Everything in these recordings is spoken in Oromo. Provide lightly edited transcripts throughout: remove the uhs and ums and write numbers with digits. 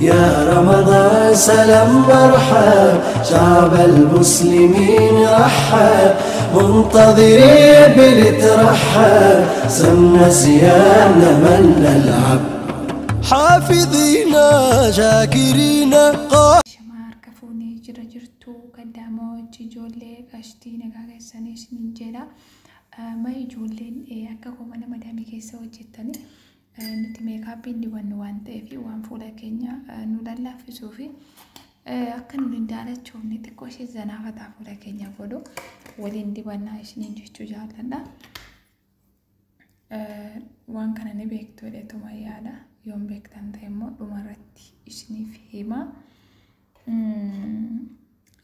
يا رمضان سلام مرحب شعب المسلمين رحب منتظرين بنترحب سمنا صيامنا من نلعب حافظين شاكرين شمار كفوني جرجرتو قدامو جولي قشتي نغاغي سانيس نينجيلا ما يجولين اكاكو من مدامي كيسا وجتاني نتي ميكابين دي وان تيفي وان فولا كينيا نولالا في سوفي أكن ندالة شوفني تكوشي زنافة تافولا كينيا فودو ولين دي وان نايش نينجيشتو جالنا وان كان نبيكتو لتو ميادا يوم بيكتان تيمو دمارتي إشني في هما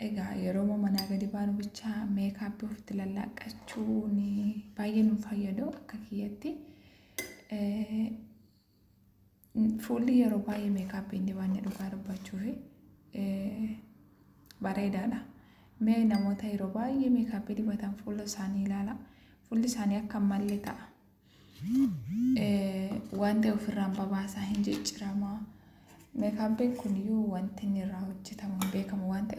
إيجا يروما مناغا دي بانو بيشا ميكاب بفتلالا كاتشوني باين مفايدو كاكياتي فولي يروبا يميكاب بيندي باني دوكا ربا تشوفي bareedaadha mee namoota yeroo baay'ee meekaapii dibatan fuula isaanii ilaala fuulli isaanii akka mallee ta'a wanta ofirraan babaasaa hin jijjiirama meekaapiin kun yoo wanti inni irraa hojjetamu beekamu wanta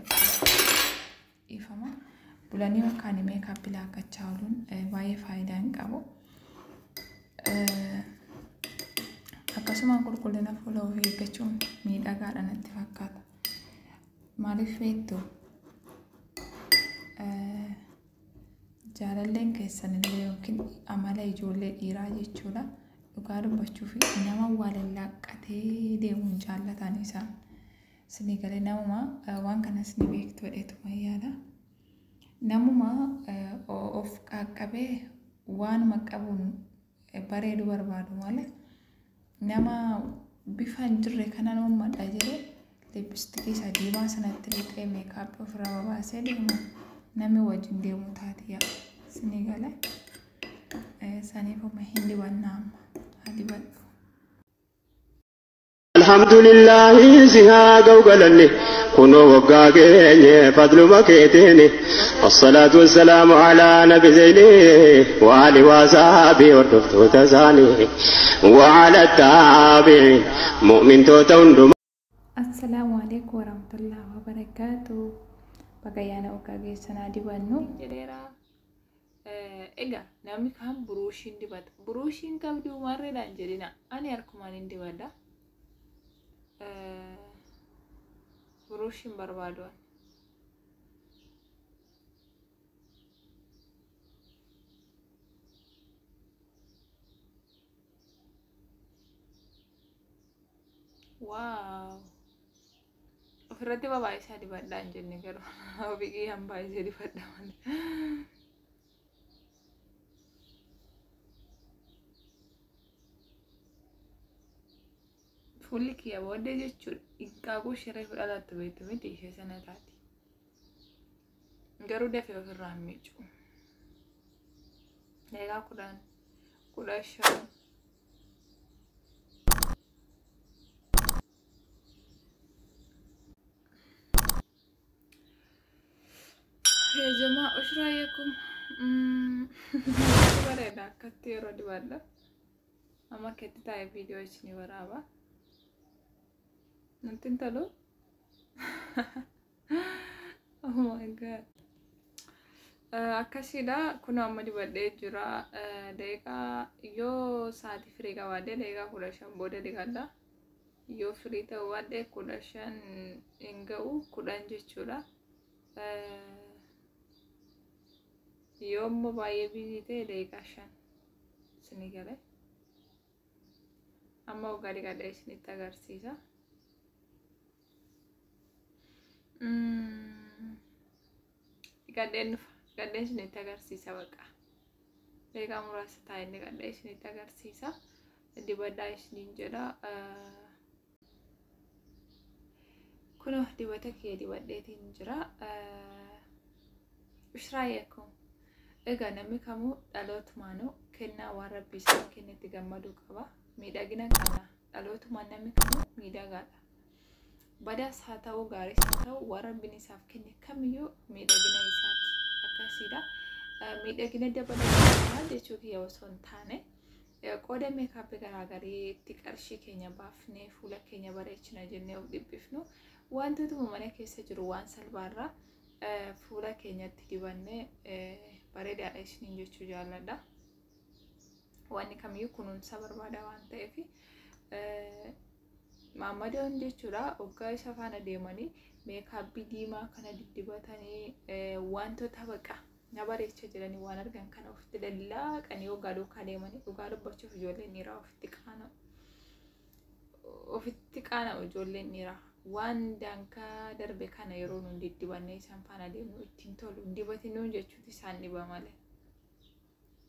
ifama bulanii wakkaan meekaapii laaqachaa ooluun baay'ee faayidaa hin qabu akkasuma qulqullina fuula ofii eeggachuun miidhagaadha natti fakkaata maaliif feetu jaalalleen keessan illee yookiin amala ijoollee dhiiraa jechuudha dhugaa dubbachuu fi nama walallaaqatee deemuun jaallatan isaan sinii galee namuma waan kanas ni beektu dheetuma yaada namuma of qaqqabee waanuma qabuun bareedu barbaadu malee nama bifa hin jirre kanan uummadha jedhee lipstikii diimaa sanatti lixee meekaapii ofirraa babaasee deemu namni wajjin deemu taatiya sinii galee saniifuma hin dibannaa amma haa dibadhu. Alhamdulillahi sihaa gawgalanne kunoo waggaa keenye fadluma keeteeni والصلاة والسلام على نبي زيني وآله وصحبه وردفتوتا ثاني وعلى التابعين مؤمن توتون. السلام عليكم ورحمة الله وبركاته. بقيانا وكاجي سنة ديوانو. جديرا إيجا نامي كام بروشين ديبات بروشين كام ديو مرة دانجرينا أنا أركمانين ديبادا بروشين بربادوان wow ofirratti baay'ee dibadhaa hin jenne garuu biqii han baay'ee dibadhaa malee fuulli kiyya booddee jechuudha hinqaaquu shiree fudhataatti beektu miti ishee sana taati garuu dafee ofirraa hin miicu eegaa 15 يا جماعة وش رأيكم؟ بريدة كتير ودي بردا أما كنت تاي فيديو إيشني ورابا ننتين تلو oh my god akkasiidha kun amma dibadhee jira deeqaa yoo saati firii qabaadde deeqaa 15 booda digadha yoo firii ta'uu baadde 15 hin ga'u 10 jechuudha يوم باي بيزيته دقيقة 5 سنيجالي أما وقالي قاعد إيش نتاجرسيسا قاعد إيش نتاجرسيسا بقى دقيقة مراسة تايني قاعد إيش نتاجرسيسا دي بدا إيش نينجرا كنوه دي بتاكي دي بديت نينجرا وش رأيكم؟ إيجا نمي كمو دالوت مانو كنا وربي سان كنا تجمدو كبا ميدا جنا كنا دالوت مان نمي كمو ميدا غادا بدا ساتاو غاري ساتاو وربي نساف كنا كميو ميدا جنا يسات أكاسيدا ميدا جنا دبلا جنا دشوكي يوسون ثاني qooda meekaappii garaagarii itti qarshii keenya baafnee fuula keenya bareechina jennee of dhiphifnu wantoota mana keessa jiru waan salphaarraa fuula keenyatti dibannee bareedaadha isiniin jechuu jaalladha. Wanni kamiyyuu kunuunsa barbaada waan ta'eef maammadoon jechuudha hoggaa isa faana deemanii meekaappii diimaa kana diddibatanii wantoota baqa na bareecha jedhanii waan argan kana ofitti lallaaqanii hoggaa duukaa deemanii dhugaa dubbachuuf ijoolleen dhiiraa ofitti qaana'u ijoolleen dhiiraa waan dankaa darbe kana yeroo nuun diddibannee isaan faana deemnu ittiin tolu dibatinuu jechuuti isaan dhiba malee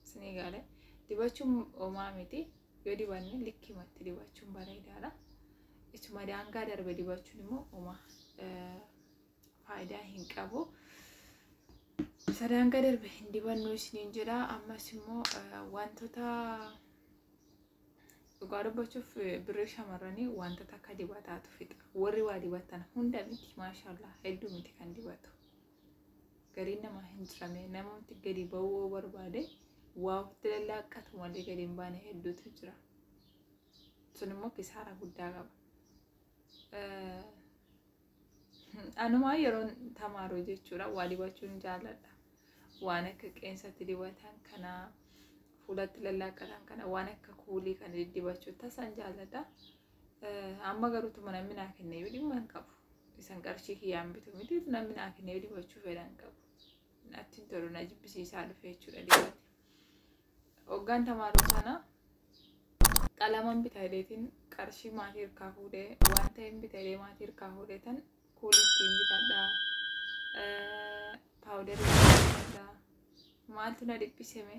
isinii galee dibachuun homaa miti yoo dibanne likkimatti dibachuun bareedaadha. Isuma daangaa darbe dibachuun immoo homaa faayidaa hin qabu. Daangaa darbe hin dibannu isiniin jedha. Ammas immoo wantoota dhugaa dubbachuuf birrii shamarranii wantoota akka dibataatu fixa. Warri waa dibatan hunda miti maashaallah hedduu miti kan dibatu. Gariin nama hin jirame namatti gadi ba'uu barbaade waa ofitti lallaaqatu malee gadi hin baane hedduutu jira. Sun immoo kisaara guddaa qaba. Anumaa yeroo tamaaru jechuudha waa dibachuun jaalladha. Waan akka qeensatti dibatan kana fuulatti lallaaqatan kana waan akka kuulii kana dibachuu tasan jaalladha. Amma garuu namni naa kennee yoo dhimma hin qabu. Isan qarshii kiyyaan bitu miti namni naa kennee yoo dibachuu fedhan qabu. Natti hin tolu na jibbisiisaa dhufe jechuudha dibate. Hoggaan tamaaru sana qalaman bitadheetiin qarshii maatii hirkaa fuudhee waan ta'een bitadhee maatii hirkaa fuudhee tan kuulii ittiin bitadhaa paawudarii bitadhaa maaltu na dhiphiseme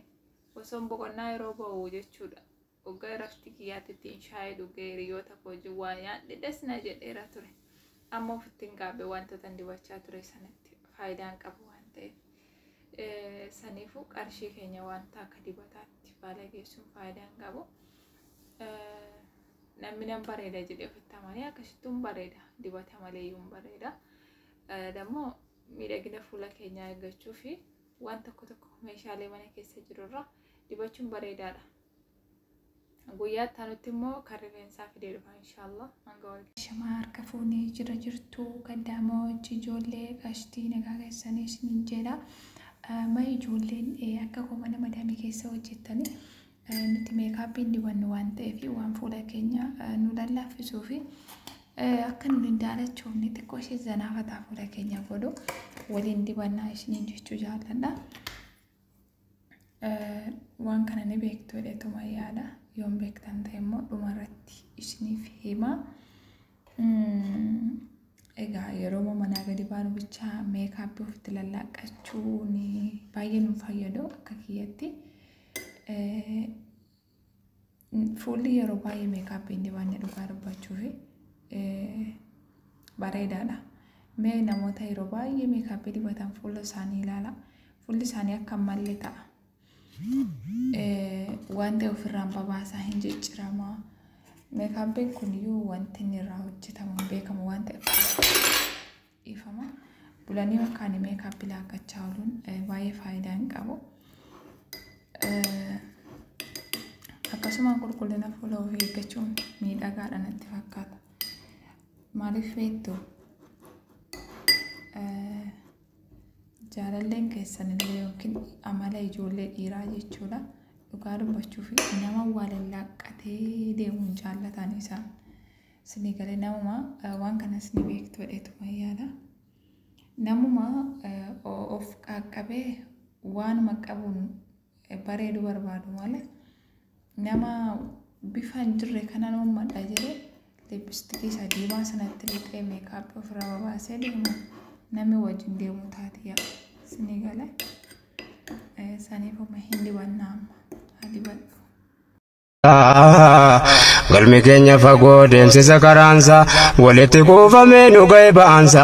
osoo boqonnaa yeroo ba'u jechuudha. Hoggaa rafti kiyyaatti ittiin shaayii dhugee hiriyoota koo wajjin waa nyaadhe desna jedheera ture. Amma ofitti hin gaabbe wantoota dibachaa ture sanatti faayidaan qabu waan ta'eef. Saniifuu qarshii keenya wanta akka dibataatti baala geessuun faayidaan qabu. Namni nan bareeda jedhee ofitti amanee akkasittuun bareeda dibata malee iyyuu bareeda. Dammoo miidhagina fuula keenyaa eeggachuu fi waan tokko tokko meeshaalee mana keessa jirurraa dibachuun bareedaadha. Guyyaa taanutti immoo kan rifeensaa fidee dhufa inshaallah. Shamaa harka fuunee jirtu kaddamoo ijoollee qashtii nagaa keessanii isiniin jedha. Mai ijoolleen akka mana madaamii keessa hojjettanii nuti meekaappiin dibannu waan ta'eef waan fuula keenya nu lallaafisuu fi akka nu hin daalachoofne xiqqoo ishee zanaafataa fuula keenya godhu waliin dibannaa isiniin jechuu jaalladha. Waan kana ni beektu jedheetuma yaada. Yoon beektan ta'e immoo dhumarratti isiniif hima. Egaa yeroo manaa gadi baanu bicha meekaappii ofitti lallaaqachuun baay'ee nu fayyadu akka kiyyatti. Fuulli yeroo baay'ee meekaappiin dibanne dhugaa dubbachuuf bareedaadha. Mee namoota yeroo baay'ee meekaappii dibatan fuula isaanii ilaala. Fuulli isaanii akka malee ta'a. Wanta ofirraan babaasaa hin jijjiirama. Meekaappiin kun iyyuu wanti inni irraa hojjetamu beekamu waan ta'eef ifama. Bulanii makkaan meekaappii laakkachaa ooluun baay'ee faayidaa hin qabu. Akkasumaan qulqullina fuula ofii eeggachuun miidhagaadha natti fakkaata. Maaliif beektu jaalalleen keessan illee yookiin amala ijoollee dhiiraa jechuudha. Dhugaa dubbachuuf nama waa lallaaqatee deemuun jaallatan isaan. Isinii galee namuma waan kanas ni beektu jedheetuma yaada. Namuma of qaqqabee waanuma qabuun bareedu barbaadu malee nama bifa hin jirre kana nama madda jedhee lipstikii isa diimaa sanatti lixee meekaappii ofirraa babaasee deemu namni wajjin deemu taati yaa. Isinii galee saniifuma hin dibannaa amma haa dibadhu. Galmi keenya fagoo deemsisa karaansa walitti kuufamee nu ga'e ba'aansa.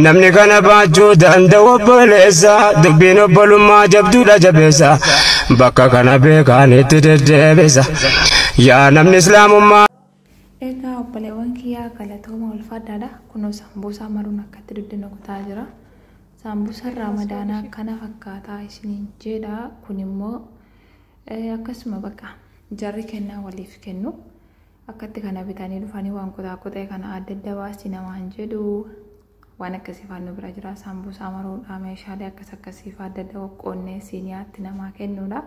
Namni kana baachuu danda'u obboleessa dubbiin obbolummaa jabduudha jabeessa. Bakka kana beekaan itti deddeebisa yaa namni islaamummaa. Egaa obboleewwan kiyyaa galatooma ulfaadhaadha. Kunoo saambusaa maruun akkatti duddina kutaa jira. Saambusa ramadaanaa kana fakkaataa isiniin jedha. Kun immoo akkasuma bakka jarri kennaa waliif kennu akkatti kana bitanii dhufanii waan qotaa kana adda adda baasti namaan jedhu waan akkasii faannu bira jira saambusaa maruudha meeshaalee akkas akkasii adda adda qoqqoonnee siiniyaatti namaa kennuudha